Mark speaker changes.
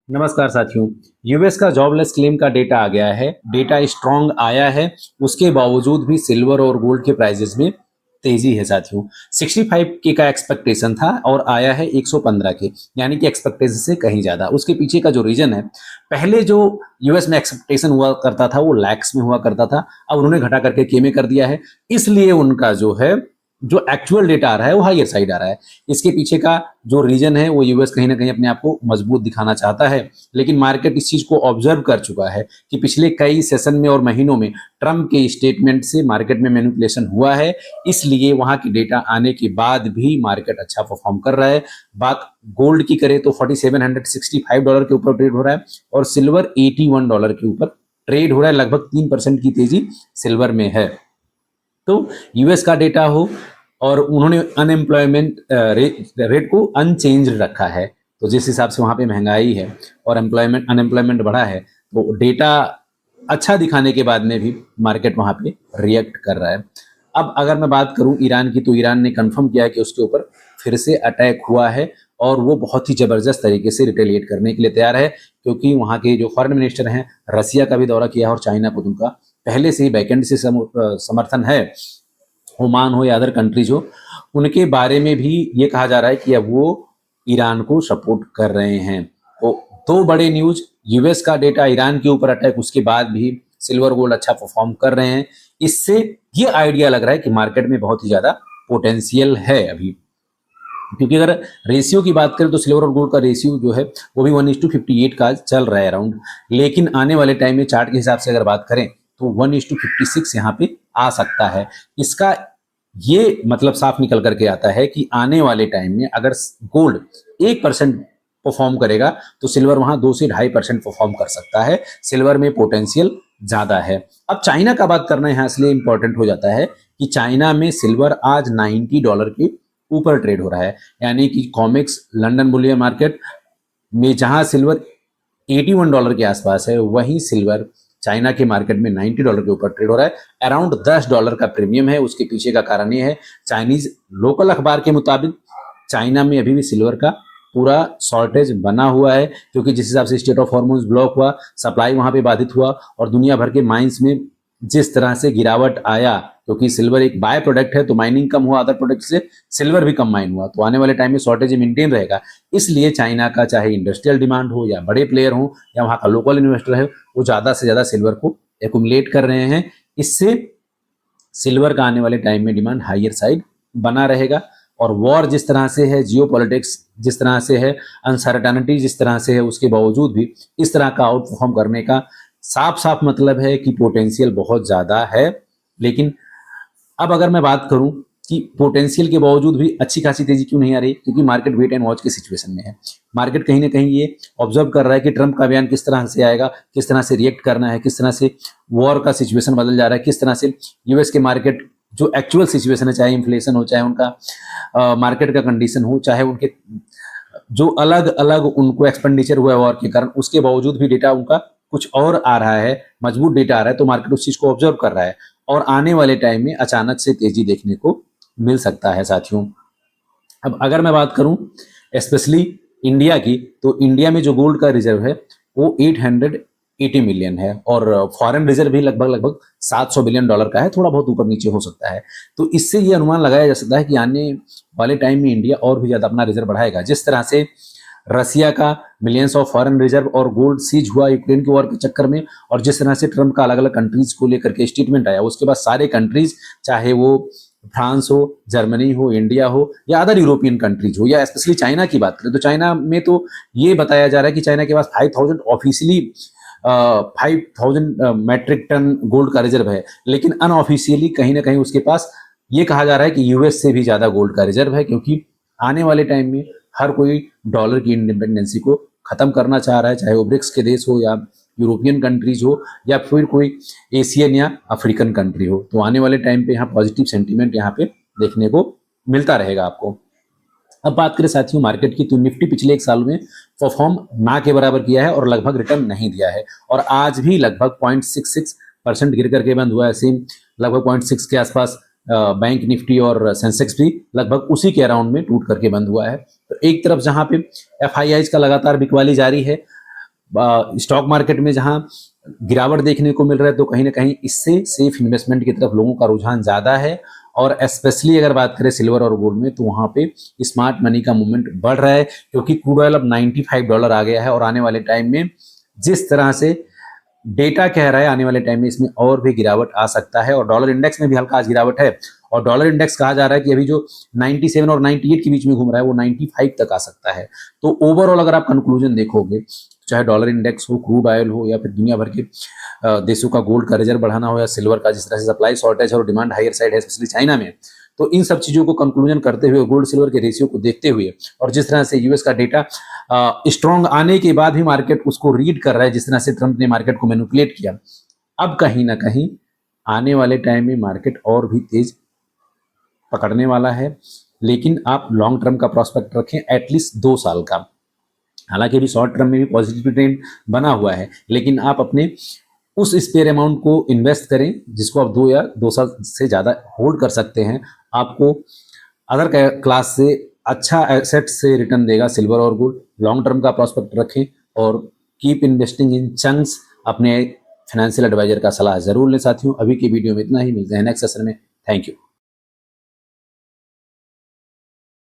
Speaker 1: नमस्कार साथियों। यूएस का जॉबलेस क्लेम का डेटा आ गया है। डेटा स्ट्रांग आया है। उसके बावजूद भी सिल्वर और गोल्ड के प्राइजेस में तेजी है साथियों। 65 के का एक्सपेक्टेशन था और आया है 115 के, यानी कि एक्सपेक्टेशन से कहीं ज्यादा। उसके पीछे का जो रीजन है, पहले जो यूएस में एक्सपेक्टेशन हुआ करता था वो लैक्स में हुआ करता था, अब उन्होंने घटा करके के में कर दिया है। इसलिए उनका जो है जो एक्चुअल डेटा आ रहा है वो हायर साइड आ रहा है। इसके पीछे का जो रीजन है वो यूएस कहीं ना कहीं अपने आप को मजबूत दिखाना चाहता है, लेकिन मार्केट इस चीज को ऑब्जर्व कर चुका है कि पिछले कई सेशन में और महीनों में ट्रंप के स्टेटमेंट से मार्केट में मैनिपुलेशन हुआ है। इसलिए वहां की डेटा आने के बाद भी मार्केट अच्छा परफॉर्म कर रहा है। बात गोल्ड की करें तो $4765 के ऊपर ट्रेड हो रहा है और सिल्वर $81 के ऊपर ट्रेड हो रहा है। लगभग 3% की तेजी सिल्वर में है। तो यूएस का डेटा हो और उन्होंने अनएम्प्लॉयमेंट रेट को अनचेंज रखा है, तो जिस हिसाब से वहां पे महंगाई है और अनएम्प्लॉयमेंट बढ़ा है, तो डेटा अच्छा दिखाने के बाद में भी मार्केट वहां पे रिएक्ट कर रहा है। अब अगर मैं बात करूं ईरान की, तो ईरान ने कंफर्म किया है कि उसके ऊपर फिर से अटैक हुआ है और वो बहुत ही जबरदस्त तरीके से रिटेलिएट करने के लिए तैयार है, क्योंकि वहां के जो फॉरेन मिनिस्टर हैं, रसिया का भी दौरा किया है और चाइना को उनका पहले से ही बैकेंड से समर्थन है। ओमान हो या अदर कंट्रीज हो, उनके बारे में भी ये कहा जा रहा है कि अब वो ईरान को सपोर्ट कर रहे हैं। तो दो बड़े न्यूज, यूएस का डेटा, ईरान के ऊपर अटैक, उसके बाद भी सिल्वर गोल्ड अच्छा परफॉर्म कर रहे हैं। इससे ये आइडिया लग रहा है कि मार्केट में बहुत ही ज्यादा पोटेंशियल है अभी। क्योंकि अगर रेशियो की बात करें तो सिल्वर और गोल्ड का रेशियो जो है वो भी 1:58 का चल रहा है अराउंड, लेकिन आने वाले टाइम में चार्ट के हिसाब से अगर बात करें तो 1:56 यहाँ पे आ सकता है। इसका ये मतलब साफ निकल करके आता है कि आने वाले टाइम में अगर गोल्ड 1% परफॉर्म करेगा तो सिल्वर वहां 2 से 2.5% परफॉर्म कर सकता है। सिल्वर में पोटेंशियल ज्यादा है। अब चाइना का बात करना यहाँ इसलिए इंपॉर्टेंट हो जाता है कि चाइना में सिल्वर आज $90 के ऊपर ट्रेड हो रहा है, यानी कि कॉमेक्स लंदन बुलियन मार्केट में जहां सिल्वर $81 के आसपास है, वहीं सिल्वर चाइना के मार्केट में $90 के ऊपर ट्रेड हो रहा है। अराउंड $10 का प्रीमियम है। उसके पीछे का कारण यह है, चाइनीज लोकल अखबार के मुताबिक चाइना में अभी भी सिल्वर का पूरा शॉर्टेज बना हुआ है, क्योंकि जिस हिसाब से स्टेट ऑफ हॉर्मोन्स ब्लॉक हुआ, सप्लाई वहां पे बाधित हुआ और दुनिया भर के माइंस में जिस तरह से गिरावट आया, क्योंकि सिल्वर एक बाय प्रोडक्ट है तो माइनिंग कम हुआ, अदर प्रोडक्ट से सिल्वर भी कम माइन हुआ, तो आने वाले टाइम में शॉर्टेज मेंटेन रहेगा। इसलिए चाइना का चाहे इंडस्ट्रियल डिमांड हो या बड़े प्लेयर हो या वहां का लोकल इन्वेस्टर है, वो ज्यादा से ज्यादा सिल्वर को एकुमुलेट कर रहे हैं। इससे सिल्वर का आने वाले टाइम में डिमांड हायर साइड बना रहेगा। और वॉर जिस तरह से है, जियो पॉलिटिक्स जिस तरह से है, अनसर्टनिटी जिस तरह से है, उसके बावजूद भी इस तरह का आउट परफॉर्म करने का साफ साफ मतलब है कि पोटेंशियल बहुत ज्यादा है। लेकिन अब अगर मैं बात करूं कि पोटेंशियल के बावजूद भी अच्छी खासी तेजी क्यों नहीं आ रही, क्योंकि मार्केट वेट एंड वॉच की सिचुएशन में है। मार्केट कहीं ना कहीं ये ऑब्जर्व कर रहा है कि ट्रंप का बयान किस तरह से आएगा, किस तरह से रिएक्ट करना है, किस तरह से वॉर का सिचुएशन बदल जा रहा है, किस तरह से यूएस के मार्केट जो एक्चुअल सिचुएशन है, चाहे इन्फ्लेशन हो, चाहे उनका मार्केट का कंडीशन हो, चाहे उनके जो अलग अलग उनको एक्सपेंडिचर हुआ है वॉर के कारण, उसके बावजूद भी डेटा उनका कुछ और आ रहा है, मजबूत डेटा आ रहा है, तो मार्केट उस चीज को ऑब्जर्व कर रहा है और आने वाले टाइम में अचानक से तेजी देखने को मिल सकता है साथियों। अब अगर मैं बात करूं स्पेशली इंडिया की, तो इंडिया में जो गोल्ड का रिजर्व है वो 880 मिलियन है और फॉरेन रिजर्व भी लगभग लगभग $700 बिलियन का है। थोड़ा बहुत ऊपर नीचे हो सकता है। तो इससे ये अनुमान लगाया जा सकता है कि आने वाले टाइम में इंडिया और भी ज्यादा अपना रिजर्व बढ़ाएगा। जिस तरह से रसिया का मिलियंस ऑफ फॉरेन रिजर्व और गोल्ड सीज हुआ यूक्रेन के वॉर के चक्कर में, और जिस तरह से ट्रंप का अलग अलग कंट्रीज को लेकर के स्टेटमेंट आया, उसके बाद सारे कंट्रीज, चाहे वो फ्रांस हो, जर्मनी हो, इंडिया हो या अदर यूरोपियन कंट्रीज हो, या स्पेशली चाइना की बात करें तो चाइना में तो ये बताया जा रहा है कि चाइना के पास 5000 ऑफिशियली 5000 मैट्रिक टन गोल्ड का रिजर्व है, लेकिन अनऑफिशियली कहीं ना कहीं उसके पास ये कहा जा रहा है कि यूएस से भी ज्यादा गोल्ड का रिजर्व है, क्योंकि आने वाले टाइम में हर कोई डॉलर की इंडिपेंडेंसी को खत्म करना चाह रहा है, चाहे वो ब्रिक्स के देश हो या यूरोपियन कंट्रीज हो या फिर कोई एशियन या अफ्रीकन कंट्री हो। तो आने वाले टाइम पे यहाँ पॉजिटिव सेंटीमेंट यहाँ पे देखने को मिलता रहेगा आपको। अब बात करें साथियों मार्केट की, तो निफ्टी पिछले एक साल में परफॉर्म ना के बराबर किया है और लगभग रिटर्न नहीं दिया है, और आज भी लगभग 0.66% गिर करके बंद हुआ है। सेम लगभग 0.6 के आसपास बैंक निफ्टी और सेंसेक्स भी लगभग उसी के अराउंड में टूट करके बंद हुआ है। तो एक तरफ जहां पे एफआईआईज का लगातार बिकवाली जारी है, स्टॉक मार्केट में जहां गिरावट देखने को मिल रहा है, तो कहीं ना कहीं इससे सेफ इन्वेस्टमेंट की तरफ लोगों का रुझान ज्यादा है। और स्पेशली अगर बात करें सिल्वर और गोल्ड में, तो वहां पे स्मार्ट मनी का मूवमेंट बढ़ रहा है, क्योंकि क्रूड ऑयल अब $95 आ गया है। और आने वाले टाइम में जिस तरह से डेटा कह रहा है, आने वाले टाइम में इसमें और भी गिरावट आ सकता है। और डॉलर इंडेक्स में भी हल्का आज गिरावट है। और डॉलर इंडेक्स कहा जा रहा है कि अभी जो 97 और 98 के बीच में घूम रहा है, वो 95 तक आ सकता है। तो ओवरऑल अगर आप कंक्लूजन देखोगे, चाहे डॉलर इंडेक्स हो, क्रूड ऑयल हो, या फिर दुनिया भर के देशों का गोल्ड का रिजर्व बढ़ाना हो, या सिल्वर का, जिस तरह से सप्लाई शॉर्टेज और डिमांड हायर साइड है स्पेशली चाइना में, तो इन सब चीजों को कंक्लूजन करते हुए, गोल्ड सिल्वर के रेशियो को देखते हुए, और जिस तरह से यूएस का डेटा स्ट्रॉन्ग आने के बाद भी मार्केट उसको रीड कर रहा है, जिस तरह से ट्रंप ने मार्केट को मैनिपुलेट किया, अब कहीं ना कहीं आने वाले टाइम में मार्केट और भी तेज पकड़ने वाला है। लेकिन आप लॉन्ग टर्म का प्रोस्पेक्ट रखें, एटलीस्ट 2 साल का। हालांकि अभी शॉर्ट टर्म में भी पॉजिटिव ट्रेंड बना हुआ है, लेकिन आप अपने उस स्पेयर अमाउंट को इन्वेस्ट करें जिसको आप 2 साल से ज़्यादा होल्ड कर सकते हैं। आपको अदर क्लास से अच्छा एसेट से रिटर्न देगा सिल्वर और गोल्ड। लॉन्ग टर्म का प्रोस्पेक्ट रखें और कीप इन्वेस्टिंग इन चंक्स। अपने फाइनेंशियल एडवाइजर का सलाह जरूर लें साथियों। अभी की वीडियो में इतना ही, मिलते हैं नेक्स्ट सेशन में। Thank you.